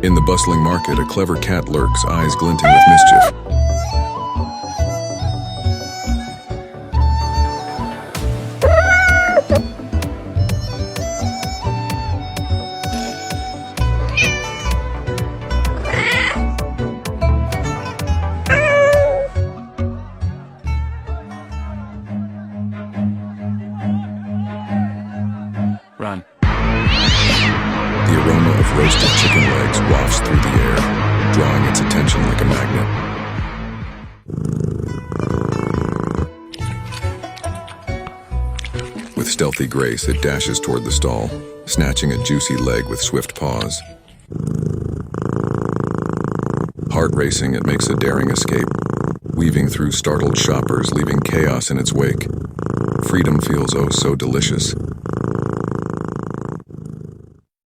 In the bustling market, a clever cat lurks, eyes glinting with mischief. Run. The aroma of roasted chicken legs wafts through the air, drawing its attention like a magnet. With stealthy grace, it dashes toward the stall, snatching a juicy leg with swift paws. Heart racing, it makes a daring escape, weaving through startled shoppers, leaving chaos in its wake. Freedom feels oh so delicious.